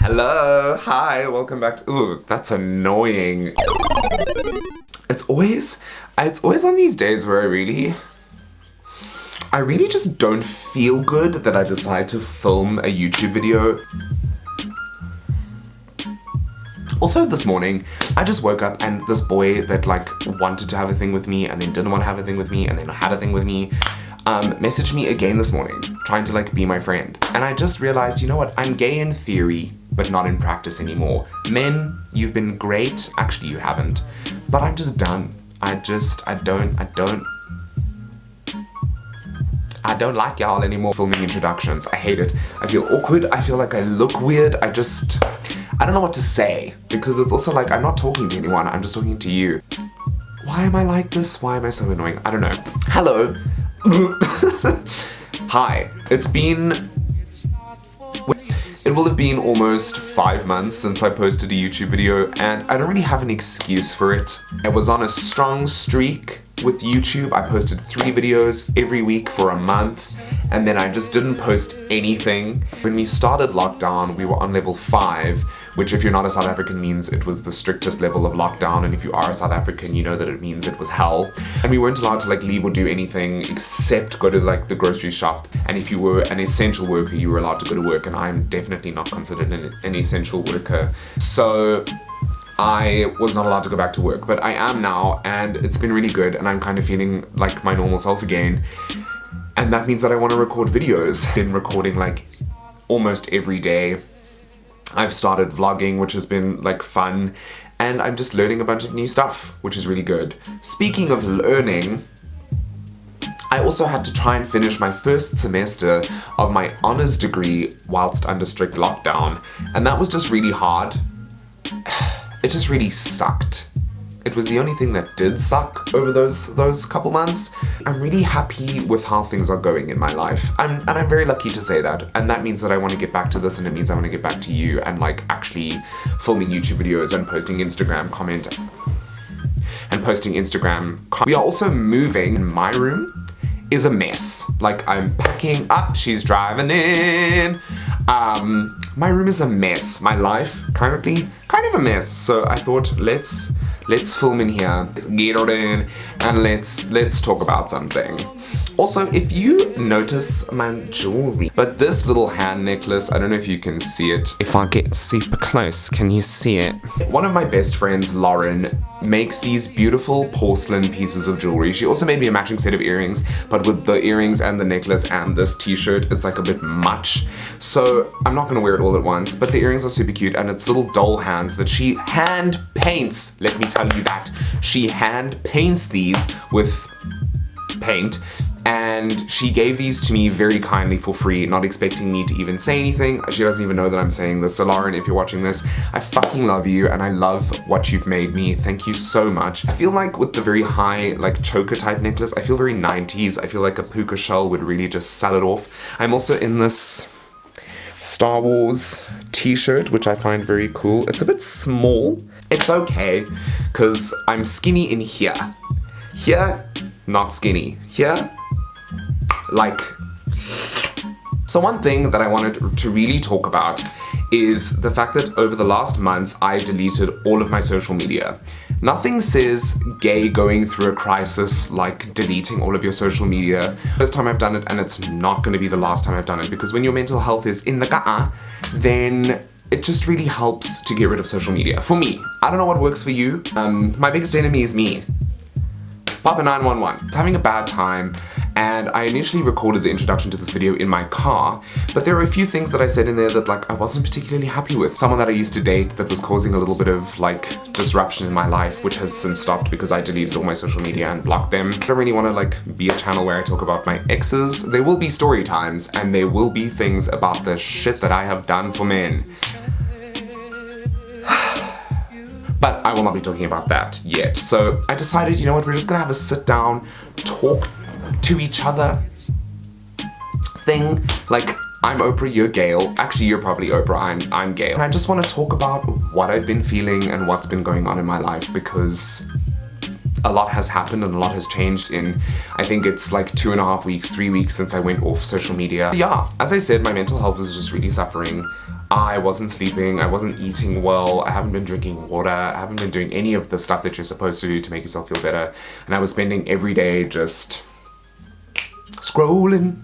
Hello, hi, welcome back to, ooh, that's annoying. It's always on these days where I really just don't feel good that I decide to film a YouTube video. Also this morning, I just woke up and this boy that like wanted to have a thing with me and then didn't want to have a thing with me and then had a thing with me, messaged me again this morning, trying to like be my friend. And I just realized, you know what, I'm gay in theory, but not in practice anymore. Men, you've been great. Actually, you haven't. But I'm just done. I don't like y'all anymore filming introductions. I hate it. I feel awkward. I feel like I look weird. I don't know what to say. Because it's also like, I'm not talking to anyone. I'm just talking to you. Why am I like this? Why am I so annoying? I don't know. Hello. Hi. It will have been almost 5 months since I posted a YouTube video, and I don't really have an excuse for it. I was on a strong streak with YouTube. I posted 3 videos every week for a month, and then I just didn't post anything. When we started lockdown, we were on level 5, which if you're not a South African means it was the strictest level of lockdown, and if you are a South African, you know that it means it was hell. And we weren't allowed to like leave or do anything except go to like the grocery shop. And if you were an essential worker, you were allowed to go to work, and I'm definitely not considered an essential worker. So I was not allowed to go back to work, but I am now, and it's been really good, and I'm kind of feeling like my normal self again. And that means that I want to record videos. I've been recording like almost every day. I've started vlogging, which has been like fun, and I'm just learning a bunch of new stuff, which is really good. Speaking of learning, I also had to try and finish my first semester of my honors degree whilst under strict lockdown, and that was just really hard. It just really sucked. It was the only thing that did suck over those couple months. I'm really happy with how things are going in my life. And I'm very lucky to say that. And that means that I want to get back to this, and it means I want to get back to you and like actually filming YouTube videos and posting Instagram comment and posting Instagram. We are also moving. My room is a mess. Like I'm packing up, she's driving in. My room is a mess. My life currently kind of a mess. So I thought let's film in here, let's get it in, and let's talk about something. Also, if you notice my jewelry, but this little hand necklace, I don't know if you can see it. If I get super close, can you see it? One of my best friends, Lauren, makes these beautiful porcelain pieces of jewelry. She also made me a matching set of earrings, but with the earrings and the necklace and this t-shirt, it's like a bit much. So I'm not gonna wear it all at once, but the earrings are super cute, and it's little doll hands that she hand paints. Let me tell you that. She hand paints these with paint, and she gave these to me very kindly for free, not expecting me to even say anything. She doesn't even know that I'm saying this. So Lauren, if you're watching this, I fucking love you, and I love what you've made me. Thank you so much. I feel like with the very high, like choker type necklace, I feel very 90s. I feel like a puka shell would really just sell it off. I'm also in this Star Wars t-shirt, which I find very cool. It's a bit small. It's okay, because I'm skinny in here. Here, not skinny. Here, like. So one thing that I wanted to really talk about is the fact that over the last month, I deleted all of my social media. Nothing says gay going through a crisis like deleting all of your social media. First time I've done it, and it's not going to be the last time I've done it, because when your mental health is in the ga'a, then it just really helps to get rid of social media. For me, I don't know what works for you. My biggest enemy is me. Papa 911. I was having a bad time, and I initially recorded the introduction to this video in my car, but there are a few things that I said in there that like I wasn't particularly happy with. Someone that I used to date that was causing a little bit of like disruption in my life, which has since stopped because I deleted all my social media and blocked them. I don't really want to like be a channel where I talk about my exes. There will be story times, and there will be things about the shit that I have done for men. But I will not be talking about that yet. So I decided, you know what, we're just gonna have a sit down, talk to each other thing. Like, I'm Oprah, you're Gail. Actually, you're probably Oprah, I'm Gail. And I just want to talk about what I've been feeling and what's been going on in my life, because a lot has happened and a lot has changed in, I think it's like 2.5 weeks, 3 weeks since I went off social media. Yeah, as I said, my mental health was just really suffering. I wasn't sleeping, I wasn't eating well, I haven't been drinking water, I haven't been doing any of the stuff that you're supposed to do to make yourself feel better. And I was spending every day just scrolling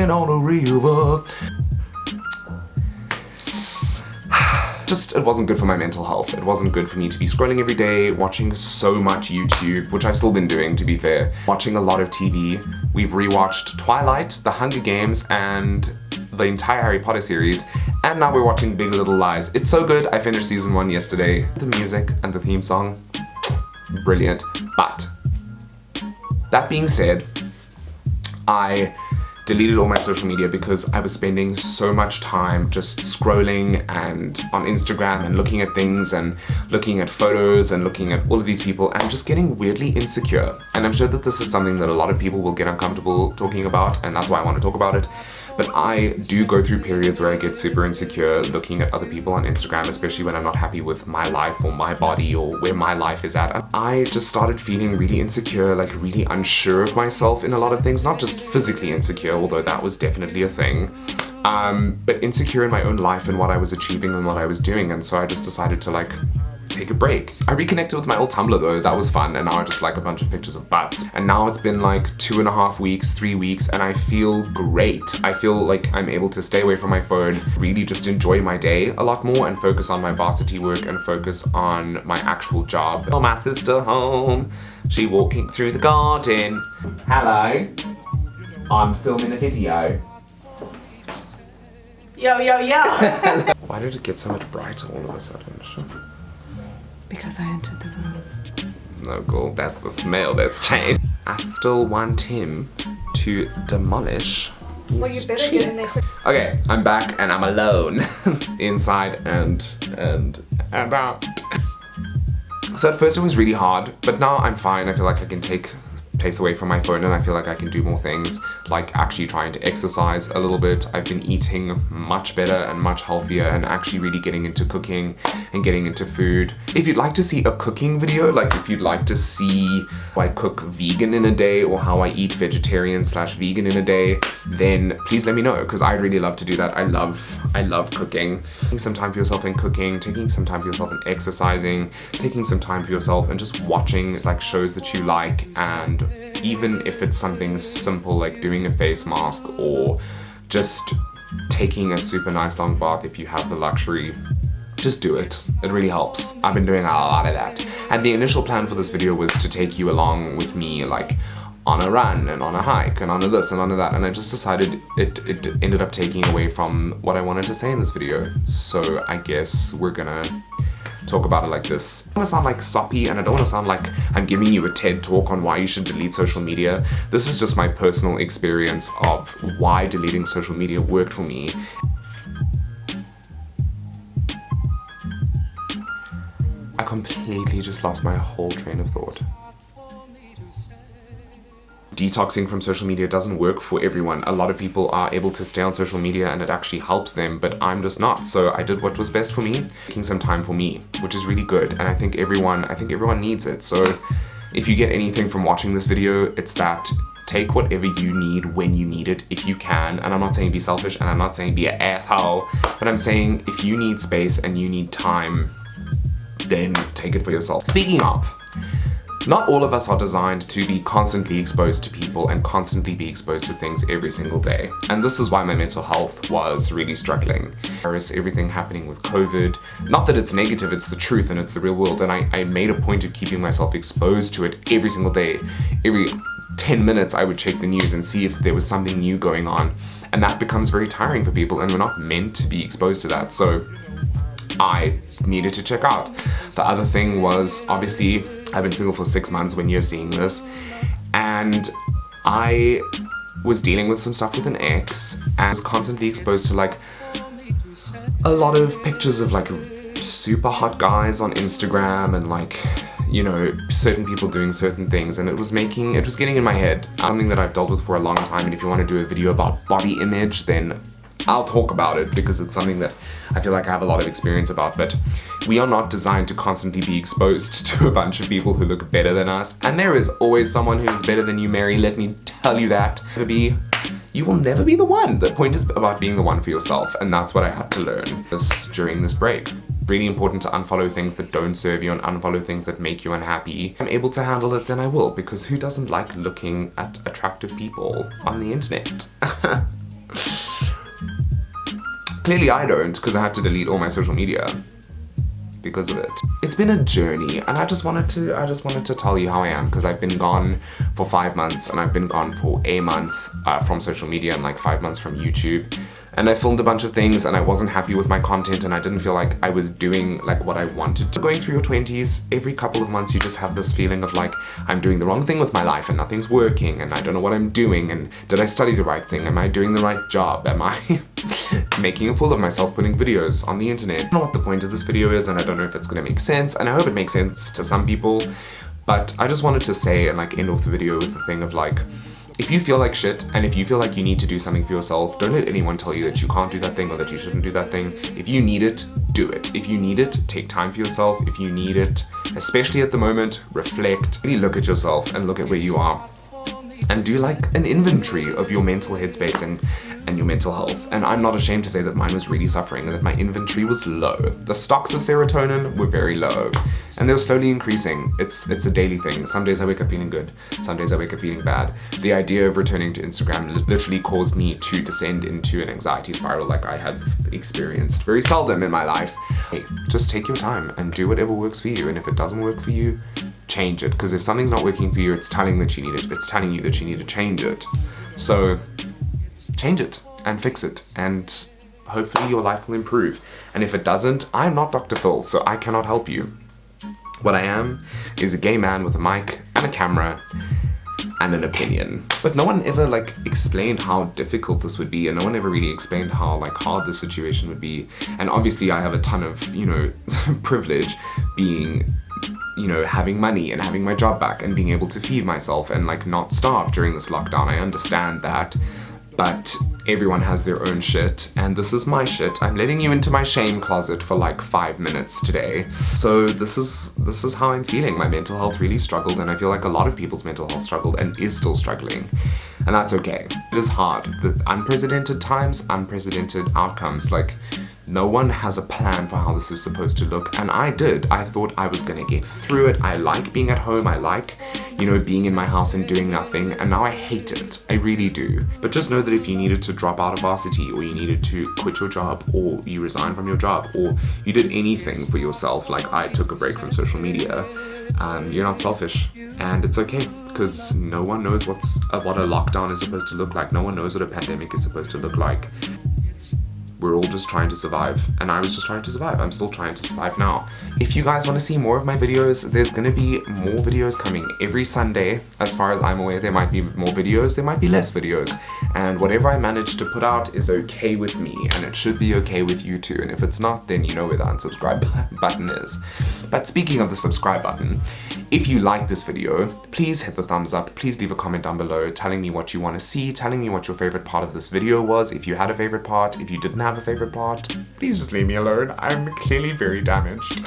on a river. Just, it wasn't good for my mental health. It wasn't good for me to be scrolling every day, watching so much YouTube, which I've still been doing, to be fair. Watching a lot of TV. We've rewatched Twilight, The Hunger Games, and the entire Harry Potter series, and now we're watching Big Little Lies. It's so good. I finished season 1 yesterday. The music and the theme song, brilliant. But that being said, I deleted all my social media because I was spending so much time just scrolling and on Instagram and looking at things and looking at photos and looking at all of these people and just getting weirdly insecure. And I'm sure that this is something that a lot of people will get uncomfortable talking about, and that's why I want to talk about it. But I do go through periods where I get super insecure looking at other people on Instagram, especially when I'm not happy with my life or my body or where my life is at. And I just started feeling really insecure, like really unsure of myself in a lot of things, not just physically insecure, although that was definitely a thing, but insecure in my own life and what I was achieving and what I was doing. And so I just decided to like take a break. I reconnected with my old Tumblr though, that was fun, and now I just like a bunch of pictures of butts. And now it's been like 2.5 weeks, 3 weeks, and I feel great. I feel like I'm able to stay away from my phone, really just enjoy my day a lot more and focus on my varsity work and focus on my actual job. Oh, my sister home, she walking through the garden. Hello, I'm filming a video. Yo, yo, yo! Why did it get so much brighter all of a sudden? Because I entered the room. No, girl, that's the smell that's changed. I still want him to demolish his Well, you better get in there. Okay, I'm back and I'm alone. Inside and out. So at first it was really hard, but now I'm fine. I feel like I can take place away from my phone and I feel like I can do more things, like actually trying to exercise a little bit. I've been eating much better and much healthier and actually really getting into cooking and getting into food. If you'd like to see a cooking video, like if you'd like to see how I cook vegan in a day or how I eat vegetarian/vegan in a day, then please let me know, because I'd really love to do that. I love cooking. Taking some time for yourself in cooking, taking some time for yourself in exercising, taking some time for yourself and just watching like shows that you like, and even if it's something simple like doing a face mask or just taking a super nice long bath if you have the luxury, just do it. It really helps. I've been doing a lot of that. And the initial plan for this video was to take you along with me like on a run and on a hike and on a this and on a that, and I just decided it ended up taking away from what I wanted to say in this video. So I guess we're gonna talk about it like this. I don't want to sound like soppy and I don't want to sound like I'm giving you a TED talk on why you should delete social media. This is just my personal experience of why deleting social media worked for me. I completely just lost my whole train of thought. Detoxing from social media doesn't work for everyone. A lot of people are able to stay on social media and it actually helps them, but I'm just not. So I did what was best for me, taking some time for me, which is really good. And I think everyone needs it. So if you get anything from watching this video, it's that take whatever you need when you need it, if you can. And I'm not saying be selfish and I'm not saying be an asshole, but I'm saying if you need space and you need time, then take it for yourself. Speaking of, not all of us are designed to be constantly exposed to people and constantly be exposed to things every single day. And this is why my mental health was really struggling. There is everything happening with COVID. Not that it's negative, it's the truth and it's the real world. And I made a point of keeping myself exposed to it every single day. Every 10 minutes I would check the news and see if there was something new going on. And that becomes very tiring for people, and we're not meant to be exposed to that. So I needed to check out. The other thing was, obviously, I've been single for 6 months when you're seeing this, and I was dealing with some stuff with an ex and was constantly exposed to like a lot of pictures of like super hot guys on Instagram and like, you know, certain people doing certain things, and it was getting in my head. Something that I've dealt with for a long time, and if you want to do a video about body image, then I'll talk about it because it's something that I feel like I have a lot of experience about. But we are not designed to constantly be exposed to a bunch of people who look better than us, and there is always someone who's better than you, Mary, let me tell you that. you will never be the one. The point is about being the one for yourself, and that's what I had to learn during this break. Really important to unfollow things that don't serve you and unfollow things that make you unhappy. If I'm able to handle it, then I will, because who doesn't like looking at attractive people on the internet? Clearly I don't, because I had to delete all my social media because of it. It's been a journey, and I just wanted to tell you how I am, because I've been gone for 5 months, and I've been gone for a month from social media, and like 5 months from YouTube. And I filmed a bunch of things, and I wasn't happy with my content, and I didn't feel like I was doing like what I wanted to. Going through your 20s, every couple of months you just have this feeling of like, I'm doing the wrong thing with my life and nothing's working, and I don't know what I'm doing, and did I study the right thing? Am I doing the right job? Am I making a fool of myself putting videos on the internet? I don't know what the point of this video is, and I don't know if it's gonna make sense, and I hope it makes sense to some people, but I just wanted to say and like end off the video with the thing of like, if you feel like shit, and if you feel like you need to do something for yourself, don't let anyone tell you that you can't do that thing or that you shouldn't do that thing. If you need it, do it. If you need it, take time for yourself. If you need it, especially at the moment, reflect. Really look at yourself and look at where you are. And do like an inventory of your mental headspace and your mental health. And I'm not ashamed to say that mine was really suffering and that my inventory was low. The stocks of serotonin were very low, and they were slowly increasing. It's a daily thing. Some days I wake up feeling good, some days I wake up feeling bad. The idea of returning to Instagram literally caused me to descend into an anxiety spiral like I have experienced very seldom in my life. Hey, just take your time and do whatever works for you, and if it doesn't work for you, change it, because if something's not working for you, it's telling that you need it. It's telling you that you need to change it. So change it and fix it, and hopefully your life will improve. And if it doesn't, I'm not Dr. Phil, so I cannot help you. What I am is a gay man with a mic and a camera and an opinion. But no one ever like explained how difficult this would be, and no one ever really explained how like hard the situation would be. And obviously I have a ton of, you know, privilege being, you know, having money and having my job back and being able to feed myself and like not starve during this lockdown. I understand that, but everyone has their own shit, and this is my shit. I'm letting you into my shame closet for like 5 minutes today. So this is how I'm feeling. My mental health really struggled, and I feel like a lot of people's mental health struggled and is still struggling. And that's okay. It is hard. The unprecedented times, unprecedented outcomes. Like, no one has a plan for how this is supposed to look, and I did. I thought I was gonna get through it. I like being at home. I like, you know, being in my house and doing nothing, and now I hate it. I really do. But just know that if you needed to drop out of varsity, or you needed to quit your job, or you resign from your job, or you did anything for yourself, like I took a break from social media, you're not selfish, and it's okay, because no one knows what a lockdown is supposed to look like. No one knows what a pandemic is supposed to look like. We're all just trying to survive, and I was just trying to survive. I'm still trying to survive now. If you guys want to see more of my videos, there's gonna be more videos coming every Sunday. As far as I'm aware, there might be more videos, there might be less videos, and whatever I manage to put out is okay with me, and it should be okay with you too. And if it's not, then you know where the unsubscribe button is. But speaking of the subscribe button, if you like this video, please hit the thumbs up. Please leave a comment down below telling me what you want to see, telling me what your favorite part of this video was, if you had a favorite part. If you didn't have a favorite part, please just leave me alone. I'm clearly very damaged.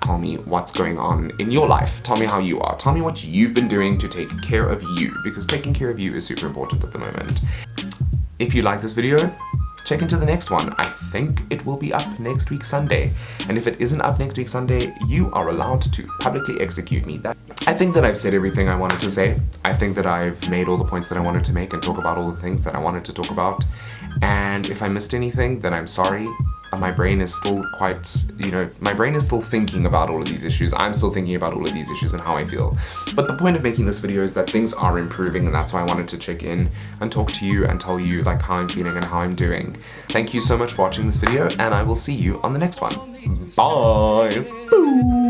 Tell me what's going on in your life. Tell me how you are. Tell me what you've been doing to take care of you, because taking care of you is super important at the moment. If you like this video, check into the next one. I think it will be up next week Sunday. And if it isn't up next week Sunday, you are allowed to publicly execute me. I think that I've said everything I wanted to say. I think that I've made all the points that I wanted to make and talk about all the things that I wanted to talk about. And if I missed anything, then I'm sorry. My brain is still quite, you know, my brain is still thinking about all of these issues. I'm still thinking about all of these issues and how I feel. But the point of making this video is that things are improving, and that's why I wanted to check in and talk to you and tell you like how I'm feeling and how I'm doing. Thank you so much for watching this video, and I will see you on the next one. Bye! Boo.